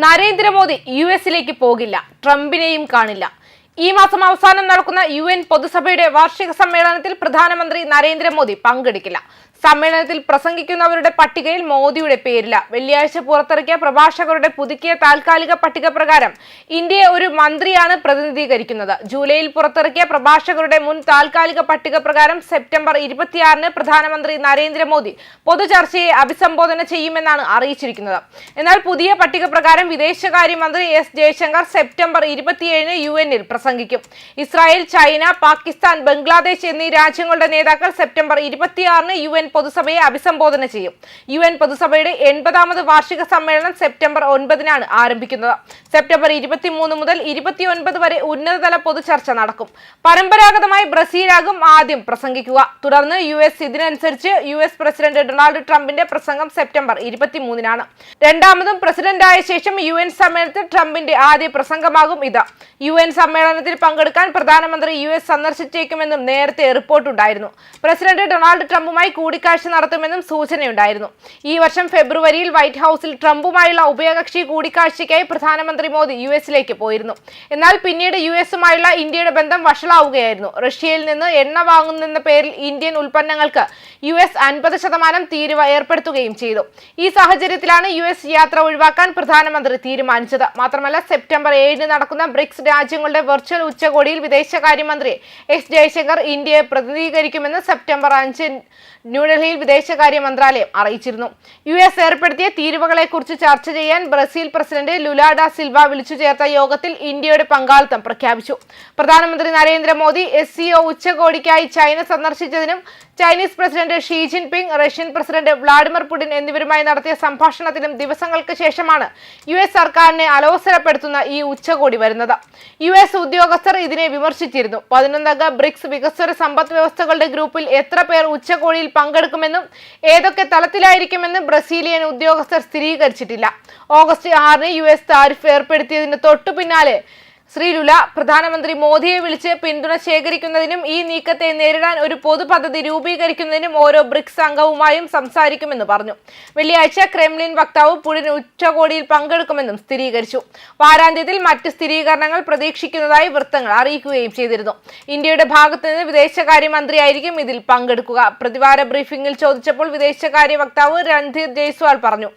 നരേന്ദ്രമോദി യുഎസിലേക്ക് പോകില്ല, ട്രംപിനെയും കാണില്ല. ഈ മാസം അവസാനം നടക്കുന്ന UN പൊതുസഭയുടെ വാർഷിക സമ്മേളനത്തിൽ പ്രധാനമന്ത്രി നരേന്ദ്രമോദി പങ്കെടുക്കില്ല. സമ്മേളനത്തിൽ പ്രസംഗിക്കുന്നവരുടെ പട്ടികയിൽ മോദിയുടെ പേരില്ല. വെള്ളിയാഴ്ച പുറത്തിറക്കിയ പ്രഭാഷകരുടെ പുതുക്കിയ താൽക്കാലിക പട്ടിക പ്രകാരം ഇന്ത്യയെ ഒരു മന്ത്രിയാണ് പ്രതിനിധീകരിക്കുന്നത്. ജൂലൈയിൽ പുറത്തിറക്കിയ പ്രഭാഷകരുടെ മുൻ താൽക്കാലിക പട്ടിക പ്രകാരം സെപ്റ്റംബർ 26-ന് പ്രധാനമന്ത്രി നരേന്ദ്രമോദി പൊതുചർച്ചയെ അഭിസംബോധന ചെയ്യുമെന്നാണ് അറിയിച്ചിരിക്കുന്നത്. എന്നാൽ പുതിയ പട്ടിക പ്രകാരം വിദേശകാര്യമന്ത്രി S ജയശങ്കർ സെപ്റ്റംബർ 27-ന് UN-ൽ പ്രസംഗിക്കും. ഇസ്രായേൽ, ചൈന, പാകിസ്ഥാൻ, ബംഗ്ലാദേശ് എന്നീ രാജ്യങ്ങളുടെ നേതാക്കൾ സെപ്റ്റംബർ 26-ന് UN പൊതുസഭയെ അഭിസംബോധന ചെയ്യും. UN പൊതുസഭയുടെ 80ാമത് വാർഷിക സമ്മേളനം സെപ്റ്റംബർ 9-നാണ് ആരംഭിക്കുന്നത്. സെപ്റ്റംബർ 23 മുതൽ 29 വരെ ഉന്നതതല പൊതുചർച്ച നടക്കും. പരമ്പരാഗതമായി ബ്രസീലാകും ആദ്യം പ്രസംഗിക്കുക. തുടർന്ന് US. ഇതിനനുസരിച്ച് US പ്രസിഡന്റ് ഡൊണാൾഡ് ട്രംപിന്റെ പ്രസംഗം സെപ്റ്റംബർ 23-നാണ്. രണ്ടാമതും പ്രസിഡന്റായ ശേഷം UN സമ്മേളനത്തിൽ ട്രംപിന്റെ ആദ്യ പ്രസംഗമാകും ഇത്. UN സമ്മേളനത്തിൽ പങ്കെടുക്കാൻ പ്രധാനമന്ത്രി US സന്ദർശിച്ചേക്കുമെന്നും നേരത്തെ റിപ്പോർട്ടുണ്ടായിരുന്നു. പ്രസിഡന്റ് ഡൊണാൾഡ് ട്രംപുമായി കൂടിക്കാഴ്ച നടത്തുമെന്നും സൂചനയുണ്ടായിരുന്നു. ഈ വർഷം ഫെബ്രുവരിയിൽ വൈറ്റ് ഹൌസിൽ ട്രംപുമായുള്ള ഉഭയകക്ഷി കൂടിക്കാഴ്ചയ്ക്കായി പ്രധാനമന്ത്രി മോദി US-ലേക്ക് പോയിരുന്നു. എന്നാൽ പിന്നീട് US-ഉമായുള്ള ഇന്ത്യയുടെ ബന്ധം വഷളാവുകയായിരുന്നു. റഷ്യയിൽ നിന്ന് എണ്ണ വാങ്ങുന്നെന്ന പേരിൽ ഇന്ത്യൻ ഉൽപ്പന്നങ്ങൾക്ക് US 50% തീരുവ ഏർപ്പെടുത്തുകയും ചെയ്തു. ഈ സാഹചര്യത്തിലാണ് US യാത്ര ഒഴിവാക്കാൻ പ്രധാനമന്ത്രി തീരുമാനിച്ചത്. മാത്രമല്ല, സെപ്റ്റംബർ 7-ന് നടക്കുന്ന ബ്രിക്സ് രാജ്യങ്ങളുടെ വെർച്വൽ ഉച്ചകോടിയിൽ വിദേശകാര്യമന്ത്രി S ജയശങ്കർ ഇന്ത്യയെ പ്രതിനിധീകരിക്കുമെന്ന് സെപ്റ്റംബർ 5 ന്യൂഡൽഹിയിൽ വിദേശകാര്യ മന്ത്രാലയം അറിയിച്ചിരുന്നു. US ഏർപ്പെടുത്തിയ തീരുവകളെ കുറിച്ച് ചർച്ച ചെയ്യാൻ Brazil president Lula da Silva വിളിച്ചു ചേർത്ത യോഗത്തിൽ ഇന്ത്യയുടെ പങ്കാളിത്തം പ്രഖ്യാപിച്ചു. പ്രധാനമന്ത്രി നരേന്ദ്രമോദി SCO ഉച്ചകോടിക്കായി ചൈന സന്ദർശിച്ചതിനും Chinese president Xi Jinping, Russian president Vladimir Putin എന്നിവരുമായി നടത്തിയ സംഭാഷണത്തിനും ദിവസങ്ങൾക്ക് ശേഷമാണ് US സർക്കാരിനെ അലോസരപ്പെടുത്തുന്ന ഈ ഉച്ചകോടി വരുന്നത്. US ഉദ്യോഗസ്ഥർ ഇതിനെ വിമർശിച്ചിരുന്നു. 11-അംഗ ബ്രിക്സ് വികസ്വര സമ്പദ് വ്യവസ്ഥകളുടെ ഗ്രൂപ്പിൽ എത്ര പേർ ഉച്ചകോടിയിൽ പങ്കെടുക്കുമെന്നും ഏതൊക്കെ തലത്തിലായിരിക്കുമെന്നും ബ്രസീലിയൻ ഉദ്യോഗസ്ഥർ സ്ഥിരീകരിച്ചിട്ടില്ല. ഓഗസ്റ്റ് 6-ന് US താരിഫ് ഏർപ്പെടുത്തിയതിന് തൊട്ടു പിന്നാലെ ശ്രീ ലുല പ്രധാനമന്ത്രി മോദിയെ വിളിച്ച് പിന്തുണ ശേഖരിക്കുന്നതിനും ഈ നീക്കത്തെ നേരിടാൻ ഒരു പൊതു പദ്ധതി രൂപീകരിക്കുന്നതിനും ഓരോ ബ്രിക്സ് അംഗവുമായും സംസാരിക്കുമെന്ന് പറഞ്ഞു. വെള്ളിയാഴ്ച ക്രെംലിൻ വക്താവ് പുടിൻ ഉച്ചകോടിയിൽ പങ്കെടുക്കുമെന്നും സ്ഥിരീകരിച്ചു. വാരാന്ത്യത്തിൽ മറ്റ് സ്ഥിരീകരണങ്ങൾ പ്രതീക്ഷിക്കുന്നതായി വൃത്തങ്ങൾ അറിയിക്കുകയും ചെയ്തിരുന്നു. ഇന്ത്യയുടെ ഭാഗത്ത് നിന്ന് വിദേശകാര്യമന്ത്രിയായിരിക്കും ഇതിൽ പങ്കെടുക്കുക. പ്രതിവാര ബ്രീഫിംഗിൽ ചോദിച്ചപ്പോൾ വിദേശകാര്യ വക്താവ് രൺധീർ ജയ്സ്വാൾ പറഞ്ഞു,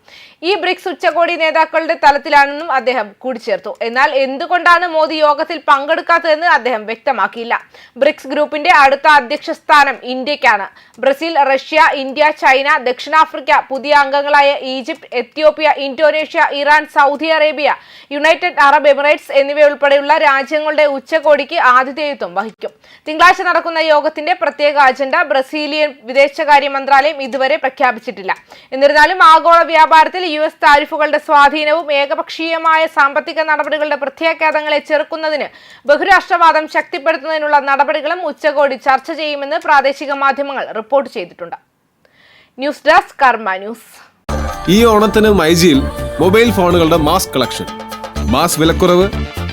ഈ ബ്രിക്സ് ഉച്ചകോടി നേതാക്കളുടെ തലത്തിലാണെന്നും അദ്ദേഹം കൂട്ടിച്ചേർത്തു. എന്നാൽ എന്തുകൊണ്ടാണ് മോദി യോഗത്തിൽ പങ്കെടുക്കാത്തതെന്ന് അദ്ദേഹം വ്യക്തമാക്കിയില്ല. ബ്രിക്സ് ഗ്രൂപ്പിന്റെ അടുത്ത അധ്യക്ഷ സ്ഥാനം ഇന്ത്യക്കാണ്. ബ്രസീൽ, റഷ്യ, ഇന്ത്യ, ചൈന, ദക്ഷിണാഫ്രിക്ക, പുതിയ അംഗങ്ങളായ Egypt, Ethiopia, Indonesia, Iran, Saudi Arabia, United Arab Emirates എന്നിവയുൾപ്പെടെയുള്ള രാജ്യങ്ങളുടെ ഉച്ചകോടിക്ക് ആതിഥേയത്വം വഹിക്കും. തിങ്കളാഴ്ച നടക്കുന്ന യോഗത്തിന്റെ പ്രത്യേക അജണ്ട ബ്രസീലിയൻ വിദേശകാര്യ മന്ത്രാലയം ഇതുവരെ പ്രഖ്യാപിച്ചിട്ടില്ല. എന്നിരുന്നാലും ആഗോള വ്യാപാരത്തിൽ US താരിഫുകളുടെ സ്വാധീനവും ഏകപക്ഷീയമായ സാമ്പത്തിക നടപടികളുടെ പ്രത്യാഘാതങ്ങളെ ചെറുക്കുന്നതിന് ബഹുരാഷ്ട്രവാദം ശക്തിപ്പെടുത്തുന്നതിനുള്ള നടപടികളും ഉച്ചകോടി ചർച്ച ചെയ്യുമെന്ന് പ്രാദേശിക മാധ്യമങ്ങൾ റിപ്പോർട്ട് ചെയ്തിട്ടുണ്ട്. ന്യൂസ് ഡെസ്ക് കർമ്മ ന്യൂസ്. ഈ ഓണത്തിന് മൈജിയിൽ മൊബൈൽ ഫോണുകളുടെ മാസ് കളക്ഷൻ, മാസ് വിലക്കുറവ്,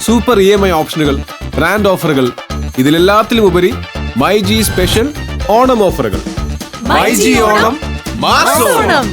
സൂപ്പർ EMI ഓപ്ഷനുകൾ, ബ്രാൻഡ് ഓഫറുകൾ, ഇതിലെല്ലാത്തിലും ഉപരി മൈജി സ്പെഷ്യൽ ഓണം ഓഫറുകൾ. മൈജി ഓണം മാസ് ഓണം.